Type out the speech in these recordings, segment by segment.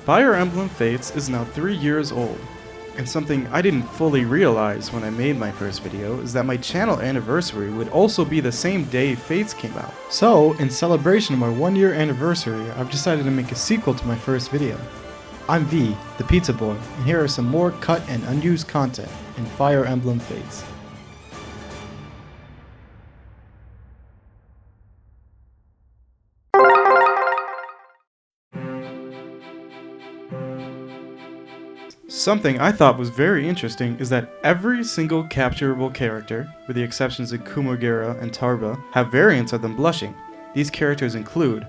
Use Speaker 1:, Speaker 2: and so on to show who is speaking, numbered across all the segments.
Speaker 1: Fire Emblem Fates is now 3 years old, and something I didn't fully realize when I made my first video is that my channel anniversary would also be the same day Fates came out. So, in celebration of my 1-year anniversary, I've decided to make a sequel to my first video. I'm Vthepizzaboy, and here are some more cut and unused content in Fire Emblem Fates. Something I thought was very interesting is that every single capturable character, with the exceptions of Kumogera and Tarba, have variants of them blushing. These characters include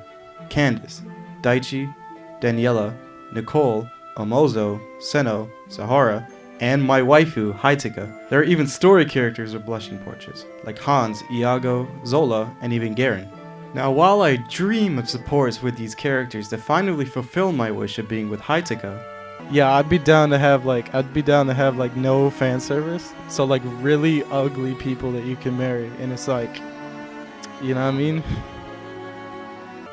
Speaker 1: Candace, Daichi, Daniela, Nicole, Omozo, Seno, Sahara, and my waifu, Hitika. There are even story characters with blushing portraits, like Hans, Iago, Zola, and even Garen. Now, while I dream of supports with these characters to finally fulfill my wish of being with Hitika, yeah, I'd be down to have no fan service. So like really ugly people that you can marry, and it's like, you know what I mean?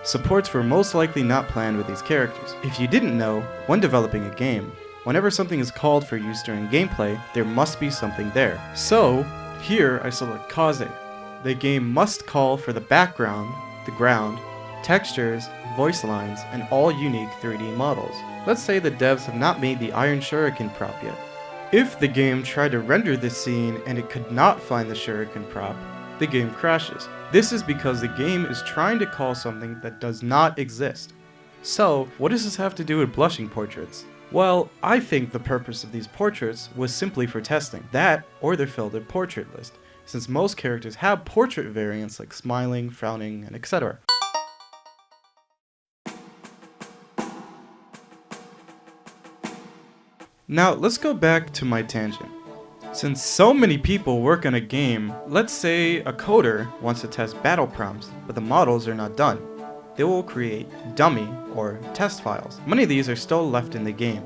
Speaker 1: Supports were most likely not planned with these characters. If you didn't know, when developing a game, whenever something is called for use during gameplay, there must be something there. So, here I select Kaze. The game must call for the background, the ground, textures, voice lines, and all unique 3D models. Let's say the devs have not made the Iron Shuriken prop yet. If the game tried to render this scene and it could not find the Shuriken prop, the game crashes. This is because the game is trying to call something that does not exist. So, what does this have to do with blushing portraits? Well, I think the purpose of these portraits was simply for testing. That, or they're filled in portrait list, since most characters have portrait variants like smiling, frowning, and etc. Now, let's go back to my tangent. Since so many people work on a game, let's say a coder wants to test battle prompts, but the models are not done. They will create dummy or test files. Many of these are still left in the game.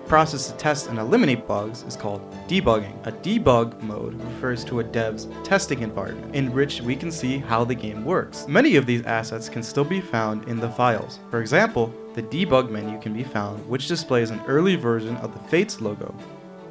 Speaker 1: The process to test and eliminate bugs is called debugging. A debug mode refers to a dev's testing environment, in which we can see how the game works. Many of these assets can still be found in the files. For example, the debug menu can be found, which displays an early version of the Fates logo.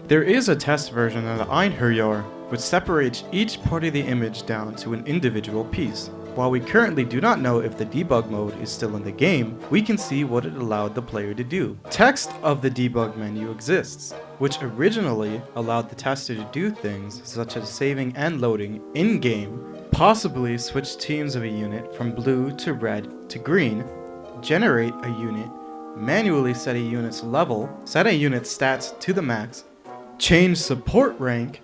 Speaker 1: There is a test version of the Einherjar, which separates each part of the image down to an individual piece. While we currently do not know if the debug mode is still in the game, we can see what it allowed the player to do. Text of the debug menu exists, which originally allowed the tester to do things such as saving and loading in-game, possibly switch teams of a unit from blue to red to green, generate a unit, manually set a unit's level, set a unit's stats to the max, change support rank,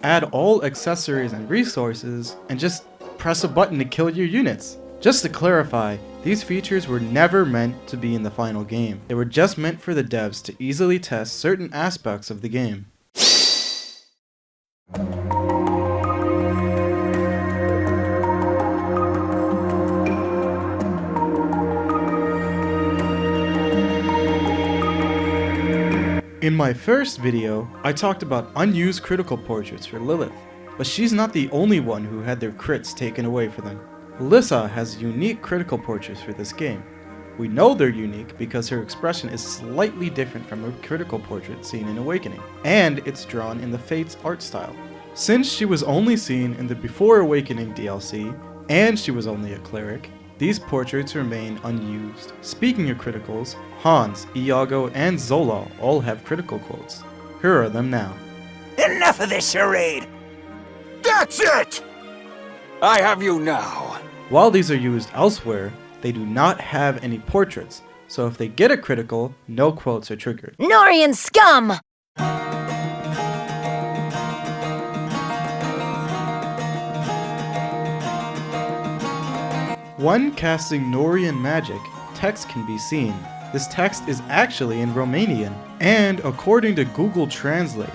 Speaker 1: add all accessories and resources, and just press a button to kill your units. Just to clarify, these features were never meant to be in the final game. They were just meant for the devs to easily test certain aspects of the game. In my first video, I talked about unused critical portraits for Lilith, but she's not the only one who had their crits taken away from them. Lissa has unique critical portraits for this game. We know they're unique because her expression is slightly different from a critical portrait seen in Awakening, and it's drawn in the Fates art style. Since she was only seen in the Before Awakening DLC, and she was only a cleric, these portraits remain unused. Speaking of criticals, Hans, Iago, and Zola all have critical quotes. Here are them now.
Speaker 2: Enough of this charade! That's it! I have you now.
Speaker 1: While these are used elsewhere, they do not have any portraits, so if they get a critical, no quotes are triggered.
Speaker 3: Norian scum!
Speaker 1: When casting Norian magic, text can be seen. This text is actually in Romanian, and according to Google Translate,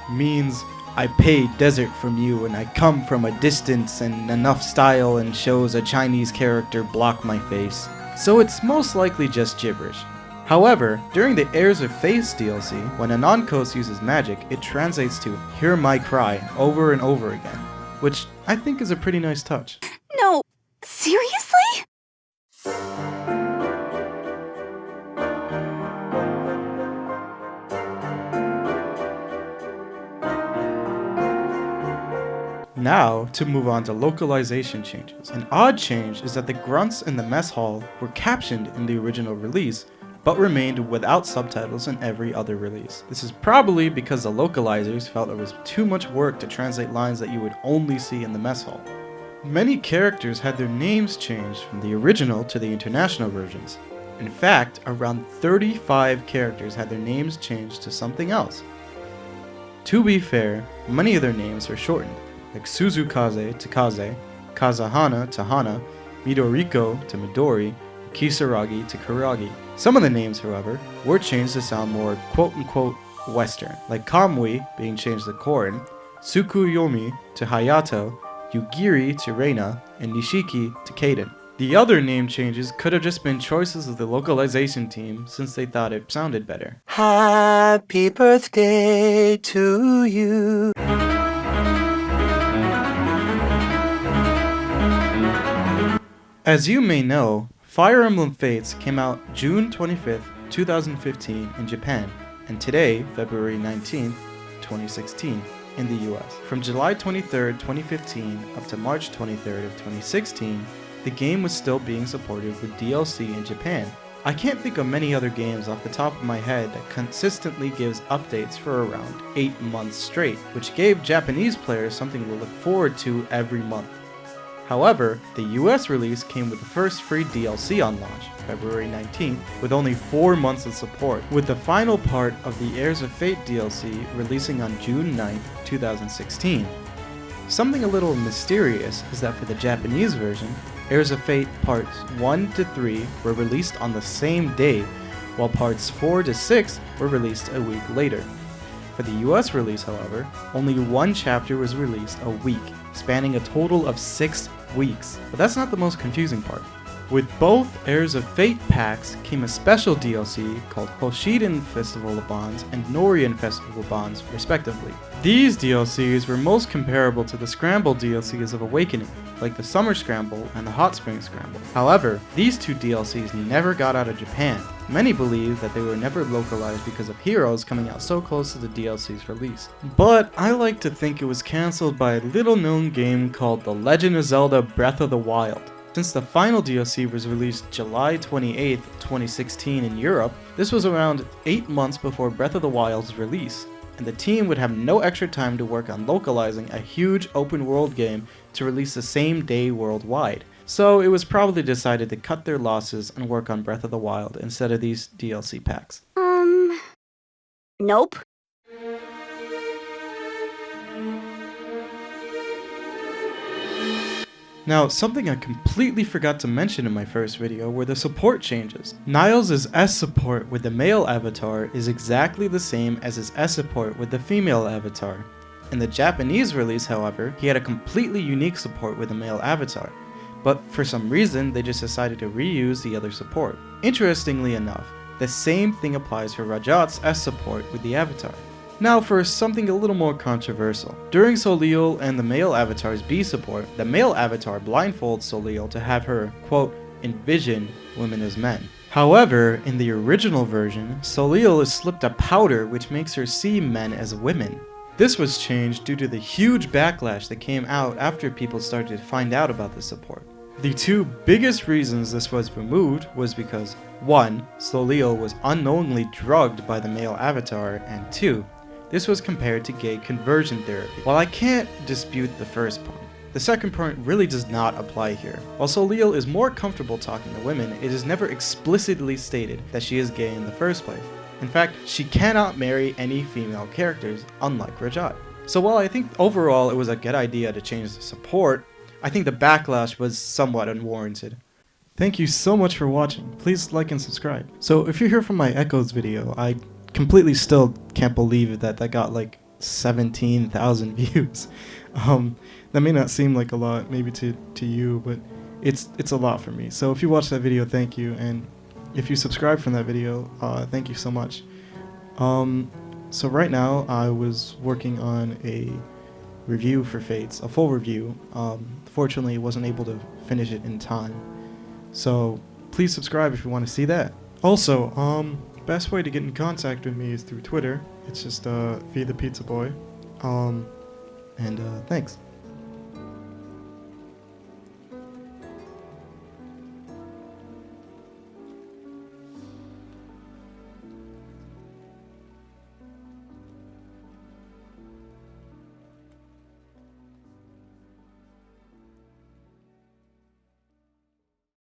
Speaker 1: means I pay desert from you and I come from a distance and enough style and shows a Chinese character block my face. So it's most likely just gibberish. However, during the Heirs of Face DLC, when Anankos uses magic, it translates to hear my cry over and over again, which I think is a pretty nice touch.
Speaker 3: No, seriously?
Speaker 1: Now, to move on to localization changes. An odd change is that the grunts in the mess hall were captioned in the original release, but remained without subtitles in every other release. This is probably because the localizers felt it was too much work to translate lines that you would only see in the mess hall. Many characters had their names changed from the original to the international versions. In fact, around 35 characters had their names changed to something else. To be fair, many of their names are shortened, like Suzukaze to Kaze, Kazahana to Hana, Midoriko to Midori, Kisaragi to Kuragi. Some of the names, however, were changed to sound more quote-unquote Western, like Kamui being changed to Korin, Tsukuyomi to Hayato, Yugiri to Reina, and Nishiki to Kaden. The other name changes could have just been choices of the localization team since they thought it sounded better.
Speaker 3: Happy birthday to you.
Speaker 1: As you may know, Fire Emblem Fates came out June 25th, 2015 in Japan, and today, February 19th, 2016, in the US. From July 23rd, 2015 up to March 23rd of 2016, the game was still being supported with DLC in Japan. I can't think of many other games off the top of my head that consistently gives updates for around 8 months straight, which gave Japanese players something to look forward to every month. However, the US release came with the first free DLC on launch, February 19th, with only 4 months of support, with the final part of the Heirs of Fate DLC releasing on June 9th, 2016. Something a little mysterious is that for the Japanese version, Heirs of Fate Parts 1 to 3 were released on the same day, while Parts 4 to 6 were released a week later. For the US release, however, only one chapter was released a week, spanning a total of 6 weeks. But that's not the most confusing part. With both Heirs of Fate packs came a special DLC called Hoshiden Festival of Bonds and Norian Festival of Bonds, respectively. These DLCs were most comparable to the Scramble DLCs of Awakening, like the Summer Scramble and the Hot Spring Scramble. However, these two DLCs never got out of Japan. Many believe that they were never localized because of Heroes coming out so close to the DLC's release. But I like to think it was cancelled by a little-known game called The Legend of Zelda Breath of the Wild. Since the final DLC was released July 28, 2016 in Europe, this was around 8 months before Breath of the Wild's release, and the team would have no extra time to work on localizing a huge open world game to release the same day worldwide. So it was probably decided to cut their losses and work on Breath of the Wild instead of these DLC packs.
Speaker 4: Nope.
Speaker 1: Now, something I completely forgot to mention in my first video were the support changes. Niles' S support with the male avatar is exactly the same as his S support with the female avatar. In the Japanese release, however, he had a completely unique support with the male avatar, but for some reason they just decided to reuse the other support. Interestingly enough, the same thing applies for Rajat's S support with the avatar. Now for something a little more controversial. During Soleil and the male avatar's B support, the male avatar blindfolds Soleil to have her, quote, envision women as men. However, in the original version, Soleil is slipped a powder which makes her see men as women. This was changed due to the huge backlash that came out after people started to find out about the support. The two biggest reasons this was removed was because 1. Soleil was unknowingly drugged by the male avatar, and 2. This was compared to gay conversion therapy. While I can't dispute the first point, the second point really does not apply here. While Soleil is more comfortable talking to women, it is never explicitly stated that she is gay in the first place. In fact, she cannot marry any female characters, unlike Rajat. So while I think overall it was a good idea to change the support, I think the backlash was somewhat unwarranted. Thank you so much for watching. Please like and subscribe. So if you're here from my Echoes video, I completely still can't believe that got like 17,000 views. That may not seem like a lot maybe to you, but it's a lot for me. So if you watched that video, thank you, and if you subscribed from that video, thank you so much. So right now I was working on a review for Fates, a full review. Fortunately wasn't able to finish it in time, so please subscribe if you want to see that. Also, best way to get in contact with me is through Twitter. It's just Vthepizzaboy. Thanks.